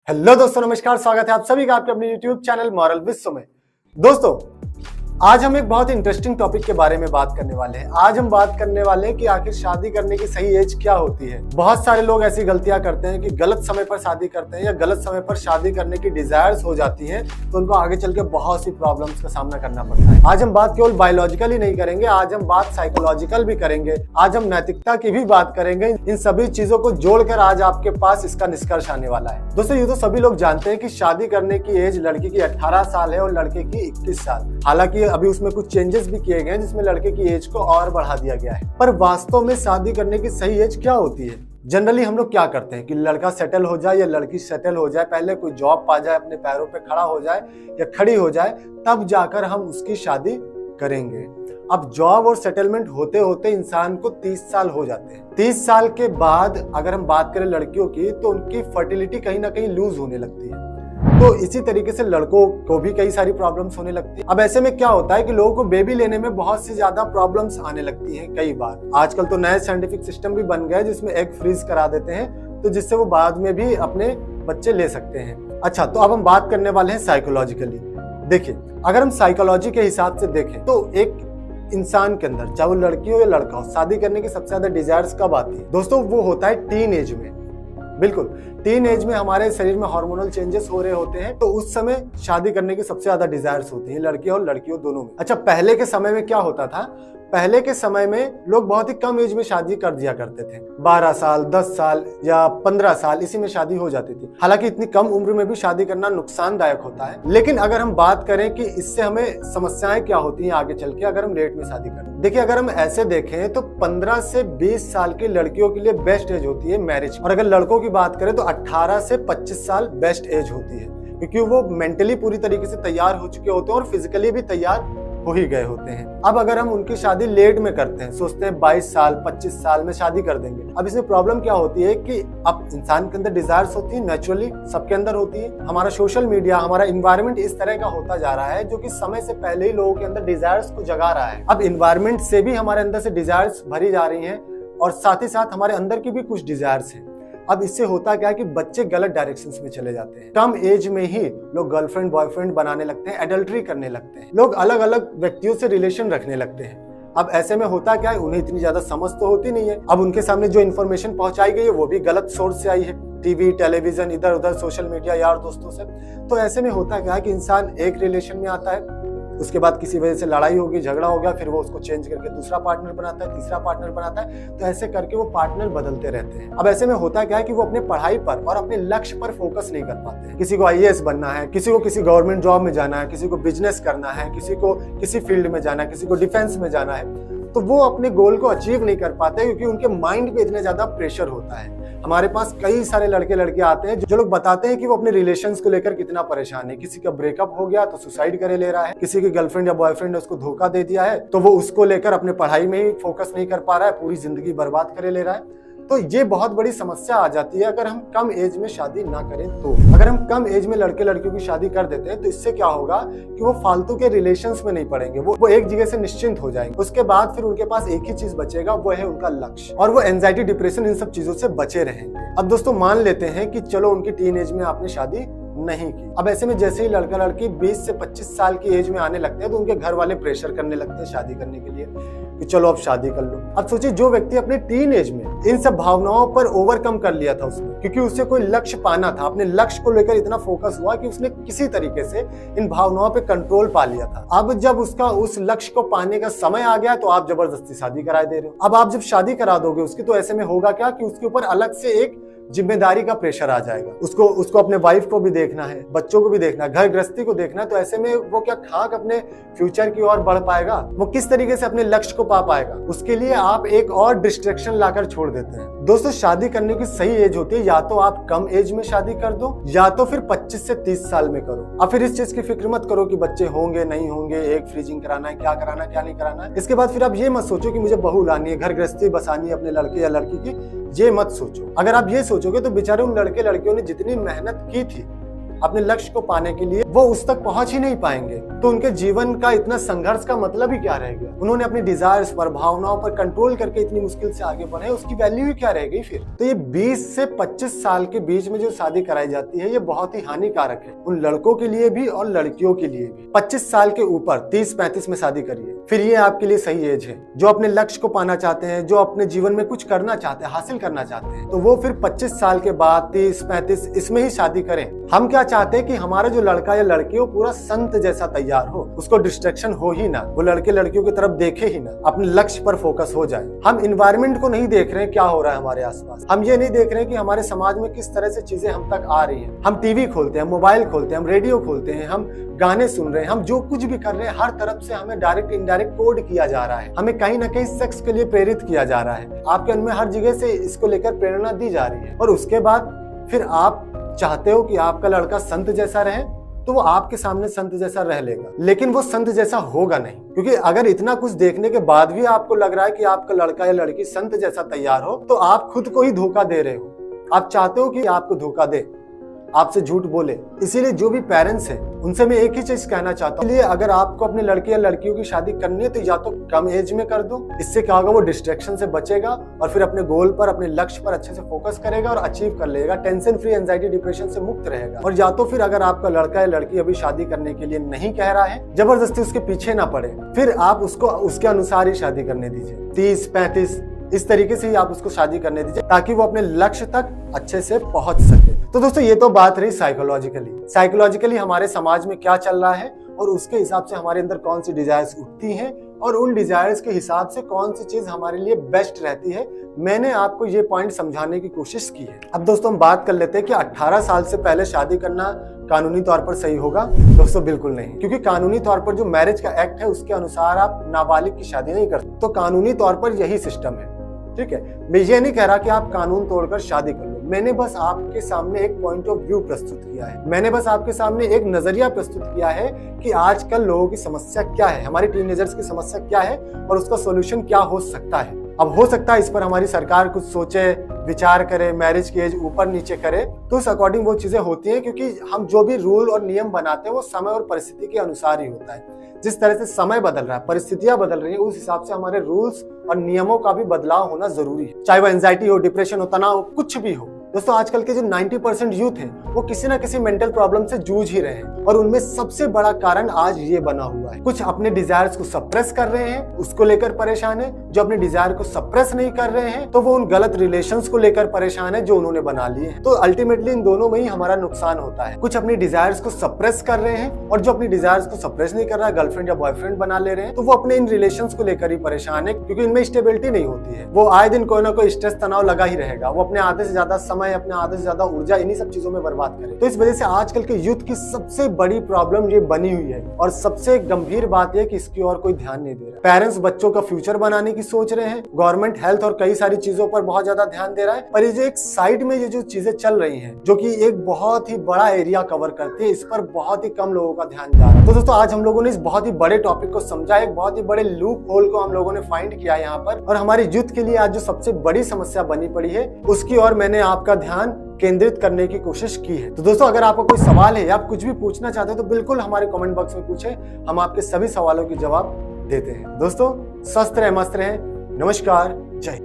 Hello दोस्तों, नमस्कार। स्वागत है आप सभी का आपके अपने यूट्यूब चैनल मॉरल विश्व में। दोस्तों, आज हम एक बहुत इंटरेस्टिंग टॉपिक के बारे में बात करने वाले हैं। आज हम बात करने वाले हैं कि आखिर शादी करने की सही एज क्या होती है। बहुत सारे लोग ऐसी गलतियां करते हैं कि गलत समय पर शादी करते हैं या गलत समय पर शादी करने की डिजायर्स हो जाती हैं, तो उनको आगे चल के बहुत सी प्रॉब्लम्स का सामना करना पड़ता है। आज हम बात केवल बायोलॉजिकल ही नहीं करेंगे, आज हम बात साइकोलॉजिकल भी करेंगे, आज हम नैतिकता की भी बात करेंगे। इन सभी चीजों को जोड़कर आज आपके पास इसका निष्कर्ष आने वाला है। दोस्तों, ये तो सभी लोग जानते हैं कि शादी करने की एज लड़की की 18 साल है और लड़के की 21 साल। हालांकि अभी उसमें कुछ चेंजेस भी किए गए हैं जिसमें लड़के की एज को और बढ़ा दिया गया है। पर वास्तव में शादी करने की सही एज क्या होती है? जनरली हम लोग क्या करते हैं कि लड़का सेटल हो जाए या लड़की सेटल हो जाए, पहले कोई जॉब पा जाए, अपने पैरों पे खड़ा हो जाए या खड़ी हो जाए, तब जाकर हम उसकी शादी करेंगे। अब जॉब और सेटलमेंट होते होते इंसान को 30 साल हो जाते हैं। 30 साल के बाद अगर हम बात करें लड़कियों की, तो उनकी फर्टिलिटी कहीं ना कहीं लूज होने लगती है। तो इसी तरीके से लड़कों को भी कई सारी प्रॉब्लम्स होने लगती है। अब ऐसे में क्या होता है कि लोगों को बेबी लेने में बहुत सी ज्यादा प्रॉब्लम्स आने लगती हैं। कई बार आजकल तो नए साइंटिफिक सिस्टम भी बन गए जिसमें एग फ्रीज करा देते हैं, तो जिससे वो बाद में भी अपने बच्चे ले सकते हैं। अच्छा, तो अब हम बात करने वाले हैं साइकोलॉजिकली। देखिए, अगर हम साइकोलॉजी के हिसाब से देखें तो एक इंसान के अंदर, चाहे वो लड़की हो या लड़का हो, शादी करने की सबसे ज्यादा डिजायर्स कब आती है? दोस्तों, वो होता है टीन एज में। बिल्कुल, टीन एज में हमारे शरीर में हार्मोनल चेंजेस हो रहे होते हैं, तो उस समय शादी करने की सबसे ज्यादा डिजायर्स होती है, लड़कियों और लड़कियों दोनों में। अच्छा, पहले के समय में क्या होता था? पहले के समय में लोग बहुत ही कम एज में शादी कर दिया करते थे। 12 साल, 10 साल या 15 साल, इसी में शादी हो जाती थी। हालांकि इतनी कम उम्र में भी शादी करना नुकसानदायक होता है, लेकिन अगर हम बात करें कि इससे हमें समस्याएं क्या होती हैं आगे चल के अगर हम लेट में शादी करें। देखिए, अगर हम ऐसे देखें तो 15 से 20 साल की लड़कियों के लिए बेस्ट एज होती है मैरिज, और अगर लड़कों की बात करें तो 18 से 25 साल बेस्ट एज होती है, क्योंकि वो मेंटली पूरी तरीके से तैयार हो चुके होते हैं और फिजिकली भी तैयार हो ही गए होते हैं। अब अगर हम उनकी शादी लेट में करते हैं, सोचते हैं 22 साल 25 साल में शादी कर देंगे, अब इसमें प्रॉब्लम क्या होती है कि अब इंसान के अंदर डिजायर्स होती है, नेचुरली सबके अंदर होती है। हमारा सोशल मीडिया, हमारा इन्वायरमेंट इस तरह का होता जा रहा है जो कि समय से पहले ही लोगों के अंदर डिजायर्स को जगा रहा है। अब इन्वायरमेंट से भी हमारे अंदर से डिजायर्स भरी जा रही हैं और साथ ही साथ हमारे अंदर की भी कुछ डिजायर्स हैं। अब इससे होता क्या है कि बच्चे गलत डायरेक्शंस में चले जाते हैं। कम एज में ही लोग गर्लफ्रेंड बॉयफ्रेंड बनाने लगते हैं, एडल्ट्री करने लगते हैं, लोग अलग अलग व्यक्तियों से रिलेशन रखने लगते हैं। अब ऐसे में होता क्या है, उन्हें इतनी ज्यादा समझ तो होती नहीं है। अब उनके सामने जो इन्फॉर्मेशन पहुंचाई गई है वो भी गलत सोर्स से आई है, टीवी, टेलीविजन, इधर उधर, सोशल मीडिया, यार दोस्तों से। तो ऐसे में होता क्या है कि इंसान एक रिलेशन में आता है, उसके बाद किसी वजह से लड़ाई होगी, झगड़ा हो गया, फिर वो उसको चेंज करके दूसरा पार्टनर बनाता है, तीसरा पार्टनर बनाता है, तो ऐसे करके वो पार्टनर बदलते रहते हैं। अब ऐसे में होता क्या है कि वो अपने पढ़ाई पर और अपने लक्ष्य पर फोकस नहीं कर पाते हैं। किसी को आईएएस बनना है, किसी को किसी गवर्नमेंट जॉब में जाना है, किसी को बिजनेस करना है, किसी को किसी फील्ड में जाना है, किसी को डिफेंस में जाना है, तो वो अपने गोल को अचीव नहीं कर पाते क्योंकि उनके माइंड पे इतना ज्यादा प्रेशर होता है। हमारे पास कई सारे लड़के लड़कियां आते हैं जो लोग बताते हैं कि वो अपने रिलेशंस को लेकर कितना परेशान है। किसी का ब्रेकअप हो गया तो सुसाइड करे ले रहा है, किसी की गर्लफ्रेंड या बॉयफ्रेंड ने उसको धोखा दे दिया है तो वो उसको लेकर अपने पढ़ाई में ही फोकस नहीं कर पा रहा है, पूरी जिंदगी बर्बाद करे ले रहा है। तो ये बहुत बड़ी समस्या आ जाती है अगर हम कम एज में शादी ना करें तो। अगर हम कम एज में लड़के लड़कियों की शादी कर देते हैं तो इससे क्या होगा कि वो फालतू के रिलेशंस में नहीं पड़ेंगे, वो एक जगह से निश्चिंत हो जाएंगे। उसके बाद फिर उनके पास एक ही चीज बचेगा, वो है उनका लक्ष्य, और वो एंजाइटी, डिप्रेशन, इन सब चीजों से बचे रहेंगे। अब दोस्तों, मान लेते हैं कि चलो उनकी टीन एज में आपने शादी नहीं की। अब ऐसे में जैसे ही लड़का लड़की 20 से 25 साल की एज में आने लगते हैं तो उनके घर वाले प्रेशर करने लगते हैं शादी करने के लिए कि चलो अब शादी कर लो। अब सोचिए, जो व्यक्ति अपने टीन एज में इन सब भावनाओं पर ओवरकम कर लिया था उसने, क्योंकि उससे कोई लक्ष्य पाना था, अपने लक्ष्य को लेकर इतना फोकस हुआ कि उसने किसी तरीके से इन भावनाओं पे कंट्रोल पा लिया था। अब जब उसका उस लक्ष्य को पाने का समय आ गया तो आप जबरदस्ती शादी करा दे रहे हो। अब आप जब शादी करा दोगे उसकी, तो ऐसे में होगा क्या कि उसके ऊपर अलग से एक जिम्मेदारी का प्रेशर आ जाएगा। उसको अपने वाइफ को भी देखना है, बच्चों को भी देखना है, घर गृहस्थी को देखना है। तो ऐसे में वो क्या खाक अपने फ्यूचर की ओर बढ़ पाएगा? वो किस तरीके से अपने लक्ष्य को पा पाएगा? उसके लिए आप एक और डिस्ट्रैक्शन लाकर छोड़ देते हैं। दोस्तों, शादी करने की सही एज होती है या तो आप कम एज में शादी कर दो या तो फिर 25 से 30 साल में करो। अब फिर इस चीज की फिक्र मत करो कि बच्चे होंगे नहीं होंगे, एक फ्रीजिंग कराना है, क्या कराना है, क्या नहीं कराना है। इसके बाद फिर आप ये मत सोचो कि मुझे बहू लानी है, घर गृहस्थी बसानी है अपने लड़के या लड़की की, ये मत सोचो। अगर आप ये सोचोगे तो बेचारे उन लड़के लड़कियों ने जितनी मेहनत की थी अपने लक्ष्य को पाने के लिए वो उस तक पहुंच ही नहीं पाएंगे, तो उनके जीवन का इतना संघर्ष का मतलब ही क्या रह गया। उन्होंने अपनी डिजायर्स पर, भावनाओं पर कंट्रोल करके इतनी मुश्किल से आगे बढ़े, उसकी वैल्यू ही क्या रह गई फिर। तो ये 20 से 25 साल के बीच में जो शादी कराई जाती है ये बहुत ही हानिकारक है, उन लड़कों के लिए भी और लड़कियों के लिए भी। 25 साल के ऊपर 30-35 में शादी करिए, फिर ये आपके लिए सही एज है। जो अपने लक्ष्य को पाना चाहते हैं, जो अपने जीवन में कुछ करना चाहते हैं, हासिल करना चाहते हैं, तो वो फिर 25 साल के बाद 30-35 इसमें ही शादी करें। हम क्या चाहते हैं कि हमारा जो लड़का या लड़की हो पूरा संत जैसा तैयार हो, उसको डिस्ट्रैक्शन हो ही ना, वो लड़के लड़कियों की तरफ देखे ही ना, अपने लक्ष्य पर फोकस हो जाए। हम इन्वायरमेंट को नहीं देख रहे हैं क्या हो रहा है हमारे आसपास, हम ये नहीं देख रहे हैं कि हमारे समाज में किस तरह से चीजें हम तक आ रही हैं। हम टीवी खोलते हैं, मोबाइल खोलते हैं, हम रेडियो खोलते हैं, हम गाने सुन रहे हैं, हम जो कुछ भी कर रहे हैं, हर तरफ से हमें डायरेक्ट इनडायरेक्ट कोड किया जा रहा है, हमें कहीं ना कहीं सेक्स के लिए प्रेरित किया जा रहा है। आपके मन में हर जगह से इसको लेकर प्रेरणा दी जा रही है, और उसके बाद फिर आप चाहते हो कि आपका लड़का संत जैसा रहे, तो वो आपके सामने संत जैसा रह लेगा, लेकिन वो संत जैसा होगा नहीं। क्योंकि अगर इतना कुछ देखने के बाद भी आपको लग रहा है कि आपका लड़का या लड़की संत जैसा तैयार हो, तो आप खुद को ही धोखा दे रहे हो। आप चाहते हो कि आपको धोखा दे, आपसे झूठ बोले। इसीलिए जो भी पेरेंट्स हैं उनसे मैं एक ही चीज कहना चाहता हूँ, इसलिए अगर आपको अपने लड़के या लड़कियों की शादी करनी है तो या तो कम एज में कर दो। इससे क्या होगा, वो डिस्ट्रैक्शन से बचेगा और फिर अपने गोल पर, अपने लक्ष्य पर अच्छे से फोकस करेगा और अचीव कर लेगा, टेंशन फ्री, एंजाइटी, डिप्रेशन से मुक्त रहेगा। और या तो फिर अगर आपका लड़का या लड़की अभी शादी करने के लिए नहीं कह रहा है, जबरदस्ती उसके पीछे ना पड़े, फिर आप उसको उसके अनुसार ही शादी करने दीजिए। 30-35 इस तरीके से ही आप उसको शादी करने दीजिए, ताकि वो अपने लक्ष्य तक अच्छे से पहुंच सके। तो दोस्तों ये तो बात रही साइकोलॉजिकली हमारे समाज में क्या चल रहा है और उसके हिसाब से हमारे अंदर कौन सी डिजायर्स उठती हैं और उन डिजायर्स के हिसाब से कौन सी चीज हमारे लिए बेस्ट रहती है। मैंने आपको ये पॉइंट समझाने की कोशिश की है। अब दोस्तों हम बात कर लेते हैं कि 18 साल से पहले शादी करना कानूनी तौर पर सही होगा। दोस्तों बिल्कुल नहीं, क्योंकि कानूनी तौर पर जो मैरिज का एक्ट है उसके अनुसार आप नाबालिग की शादी नहीं कर सकते। तो कानूनी तौर पर यही सिस्टम है, ठीक है। मैं ये नहीं कह रहा कि आप कानून तोड़कर शादी कर लो, मैंने बस आपके सामने एक पॉइंट ऑफ व्यू प्रस्तुत किया है, मैंने बस आपके सामने एक नजरिया प्रस्तुत किया है कि आजकल लोगों की समस्या क्या है, हमारी टीनेजर्स की समस्या क्या है और उसका सॉल्यूशन क्या हो सकता है। अब हो सकता है इस पर हमारी सरकार कुछ सोचे, विचार करे, मैरिज की एज ऊपर नीचे करे, तो उस अकॉर्डिंग वो चीजें होती हैं, क्योंकि हम जो भी रूल और नियम बनाते हैं वो समय और परिस्थिति के अनुसार ही होता है। जिस तरह से समय बदल रहा है, परिस्थितियां बदल रही है, उस हिसाब से हमारे रूल्स और नियमों का भी बदलाव होना जरूरी है। चाहे वो एंजाइटी हो, डिप्रेशन हो, तनाव हो, कुछ भी हो। दोस्तों आजकल के जो 90% यूथ हैं वो किसी ना किसी मेंटल प्रॉब्लम से जूझ ही रहे हैं, और उनमें सबसे बड़ा कारण आज ये बना हुआ है। कुछ अपने डिजायर्स को सप्रेस कर रहे हैं, उसको लेकर परेशान है। जो अपने डिजायर को सप्रेस नहीं कर रहे हैं तो वो उन गलत रिलेशंस को लेकर परेशान है जो उन्होंने बना लिए हैं। तो अल्टीमेटली इन दोनों में ही हमारा नुकसान होता है। कुछ अपनी डिजायर्स को सप्रेस कर रहे हैं, और जो अपनी डिजायर्स को सप्रेस नहीं कर रहा है, गर्लफ्रेंड या बॉयफ्रेंड बना ले रहे हैं, तो वो अपने इन रिलेशंस को लेकर ही परेशान है, क्योंकि इनमें स्टेबिलिटी नहीं होती है। वो आए दिन कोई ना कोई स्ट्रेस, तनाव लगा ही रहेगा। वो अपने आधे से ज्यादा समय, अपने आधे से ज्यादा ऊर्जा इन्हीं सब चीजों में बर्बाद करे। तो इस वजह से आजकल के यूथ की सबसे बड़ी प्रॉब्लम ये बनी हुई है, और सबसे गंभीर बात यह कि इसकी और कोई ध्यान नहीं दे रहा। पेरेंट्स बच्चों का फ्यूचर बनाने की सोच रहे हैं, गवर्नमेंट हेल्थ और कई सारी चीजों पर बहुत ज्यादा ध्यान दे रहा है, पर ये जो एक साइड में ये जो चीजें चल रही हैं, जो कि एक बहुत ही बड़ा एरिया कवर करती है, इस पर बहुत ही कम लोगों का ध्यान जा रहा है। तो दोस्तों आज हम लोगों ने इस बहुत ही बड़े टॉपिक को समझा, एक बहुत ही बड़े लूप होल को हम लोगों ने फाइंड किया यहाँ पर, और हमारे यूथ के लिए आज जो सबसे बड़ी समस्या बनी पड़ी है उसकी ओर मैंने आपका ध्यान केंद्रित करने की कोशिश की है। तो दोस्तों अगर आपको कोई सवाल है या आप कुछ भी पूछना चाहते हो तो बिल्कुल हमारे कमेंट बॉक्स में पूछें, हम आपके सभी सवालों के जवाब देते हैं। दोस्तों स्वस्थ रहें, मस्त रहें, नमस्कार, जय हिंद।